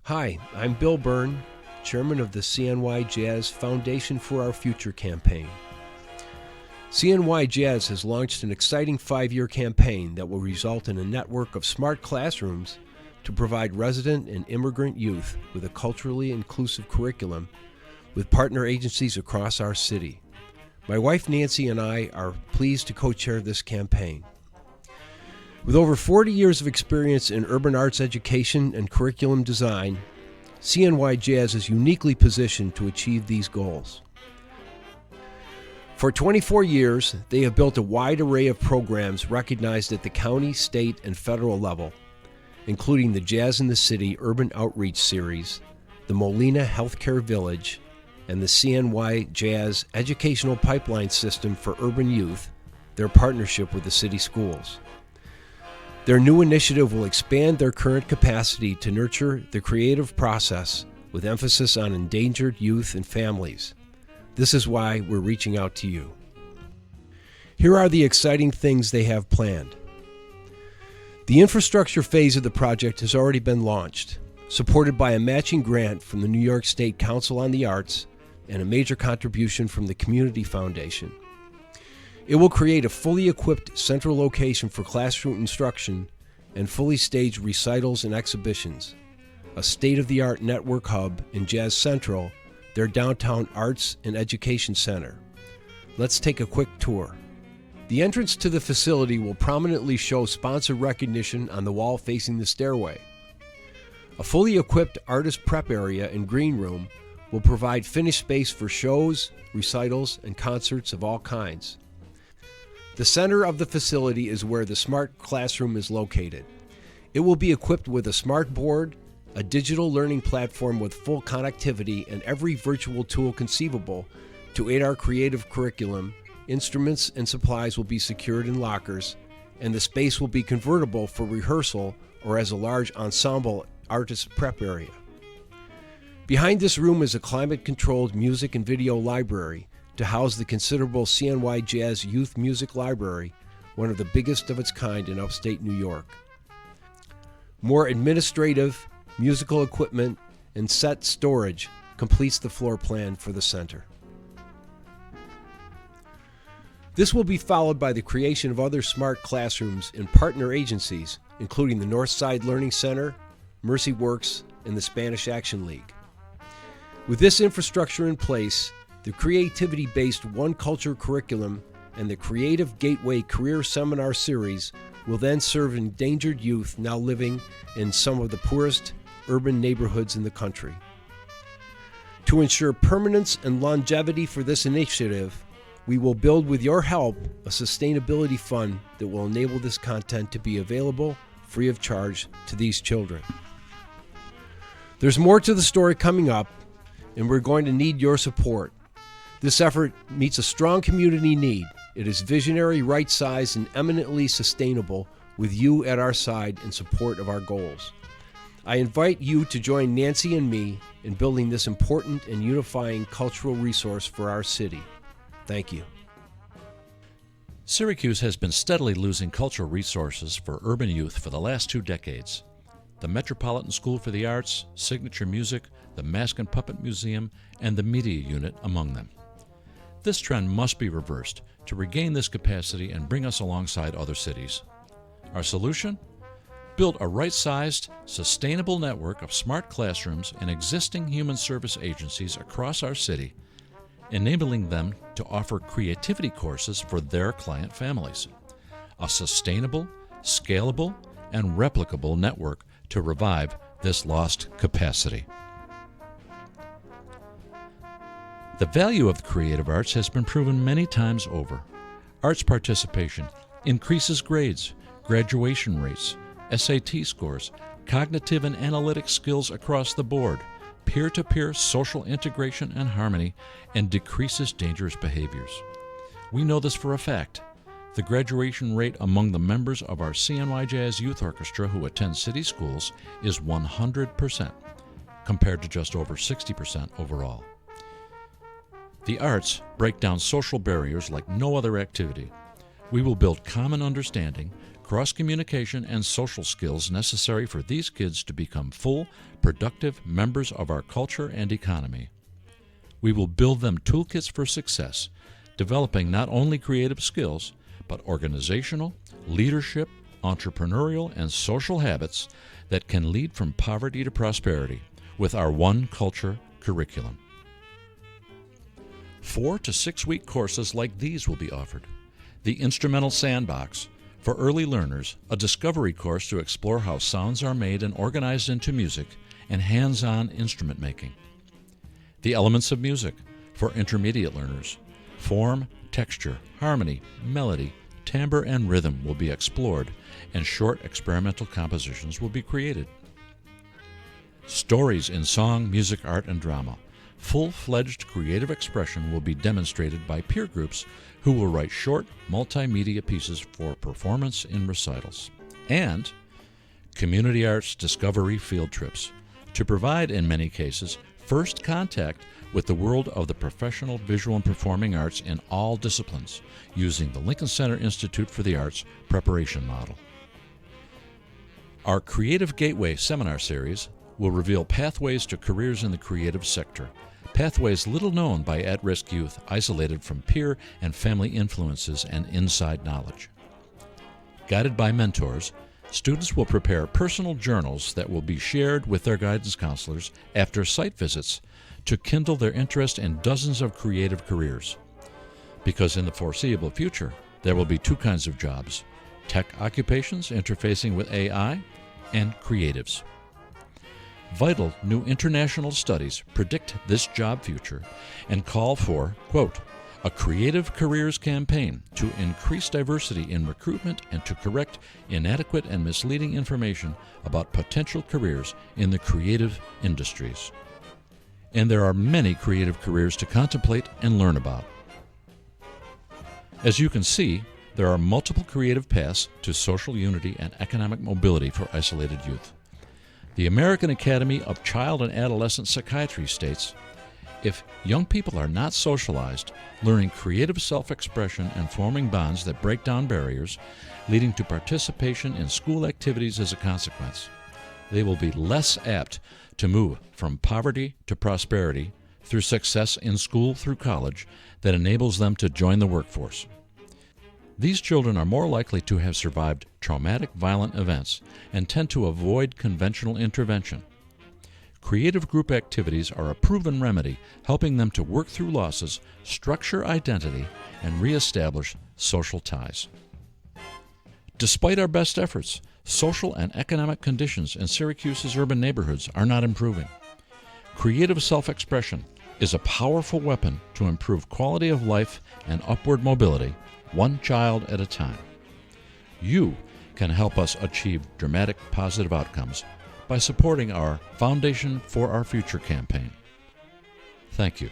Hi, I'm Bill Byrne, Chairman of the cnyjazz Foundation for Our Future campaign. cnyjazz has launched an exciting 5-year campaign that will result in a network of smart classrooms to provide resident and immigrant youth with a culturally inclusive curriculum with partner agencies across our city. My wife Nancy and I are pleased to co-chair this campaign. With over 40 years of experience in urban arts education and curriculum design, cnyjazz is uniquely positioned to achieve these goals. For 24 years, they have built a wide array of programs recognized at the county, state, and federal level, including the Jazz in the City Urban Outreach Series, the MOLINA Healthcare Village, and the cnyjazz Educational Pipeline System for Urban Youth, their partnership with the city schools. Their new initiative will expand their current capacity to nurture the creative process with emphasis on endangered youth and families. This is why we're reaching out to you. Here are the exciting things they have planned. The infrastructure phase of the project has already been launched, supported by a matching grant from the New York State Council on the Arts and a major contribution from the Community Foundation. It will create a fully equipped central location for classroom instruction and fully staged recitals and exhibitions, a state-of-the-art network hub in Jazz Central, their downtown arts and education center. Let's take a quick tour. The entrance to the facility will prominently show sponsor recognition on the wall facing the stairway. A fully equipped artist prep area and green room will provide finished space for shows, recitals, and concerts of all kinds. The center of the facility is where the smart classroom is located. It will be equipped with a smart board, a digital learning platform with full connectivity and every virtual tool conceivable to aid our creative curriculum. Instruments and supplies will be secured in lockers, and the space will be convertible for rehearsal or as a large ensemble artist prep area. Behind this room is a climate-controlled music and video library to house the considerable cnyjazz Youth Music Library, one of the biggest of its kind in upstate New York. More administrative, musical equipment, and set storage completes the floor plan for the center. This will be followed by the creation of other smart classrooms in partner agencies, including the Northside Learning Center, Mercy Works, and the Spanish Action League. With this infrastructure in place, the creativity-based One Culture curriculum and the Creative Gateway Career Seminar Series will then serve endangered youth now living in some of the poorest urban neighborhoods in the country. To ensure permanence and longevity for this initiative, we will build with your help a sustainability fund that will enable this content to be available free of charge to these children. There's more to the story coming up, and we're going to need your support. This effort meets a strong community need. It is visionary, right-sized, and eminently sustainable with you at our side in support of our goals. I invite you to join Nancy and me in building this important and unifying cultural resource for our city. Thank you. Syracuse has been steadily losing cultural resources for urban youth for the last 2 decades. The Metropolitan School for the Arts, Signature Music, the Mask and Puppet Museum, and the Media Unit among them. This trend must be reversed to regain this capacity and bring us alongside other cities. Our solution? Build a right-sized, sustainable network of smart classrooms and existing human service agencies across our city, enabling them to offer creativity courses for their client families. A sustainable, scalable, and replicable network to revive this lost capacity. The value of the creative arts has been proven many times over. Arts participation increases grades, graduation rates, SAT scores, cognitive and analytic skills across the board, peer-to-peer social integration and harmony, and decreases dangerous behaviors. We know this for a fact. The graduation rate among the members of our cnyjazz Youth Orchestra who attend city schools is 100%, compared to just over 60% overall. The arts break down social barriers like no other activity. We will build common understanding, cross-communication, and social skills necessary for these kids to become full, productive members of our culture and economy. We will build them toolkits for success, developing not only creative skills, but organizational, leadership, entrepreneurial, and social habits that can lead from poverty to prosperity with our One Culture curriculum. 4 to 6 week courses like these will be offered. The Instrumental Sandbox, for early learners, a discovery course to explore how sounds are made and organized into music, and hands-on instrument making. The Elements of Music, for intermediate learners. Form, texture, harmony, melody, timbre, and rhythm will be explored, and short experimental compositions will be created. Stories in song, music, art, and drama. Full-fledged creative expression will be demonstrated by peer groups who will write short, multimedia pieces for performance in recitals. And community arts discovery field trips, to provide, in many cases, first contact with the world of the professional visual and performing arts in all disciplines, using the Lincoln Center Institute for the Arts preparation model. Our Creative Gateway seminar series will reveal pathways to careers in the creative sector, pathways little known by at-risk youth isolated from peer and family influences and inside knowledge. Guided by mentors, students will prepare personal journals that will be shared with their guidance counselors after site visits to kindle their interest in dozens of creative careers. Because in the foreseeable future, there will be 2 kinds of jobs: tech occupations interfacing with AI and creatives. Vital new international studies predict this job future and call for, quote, a creative careers campaign to increase diversity in recruitment and to correct inadequate and misleading information about potential careers in the creative industries. And there are many creative careers to contemplate and learn about. As you can see, there are multiple creative paths to social unity and economic mobility for isolated youth. The American Academy of Child and Adolescent Psychiatry states, if young people are not socialized, learning creative self-expression and forming bonds that break down barriers, leading to participation in school activities as a consequence, they will be less apt to move from poverty to prosperity through success in school through college that enables them to join the workforce. These children are more likely to have survived traumatic violent events and tend to avoid conventional intervention. Creative group activities are a proven remedy, helping them to work through losses, structure identity, and reestablish social ties. Despite our best efforts, social and economic conditions in Syracuse's urban neighborhoods are not improving. Creative self-expression is a powerful weapon to improve quality of life and upward mobility, one child at a time. You can help us achieve dramatic positive outcomes by supporting our Foundation for Our Future campaign. Thank you.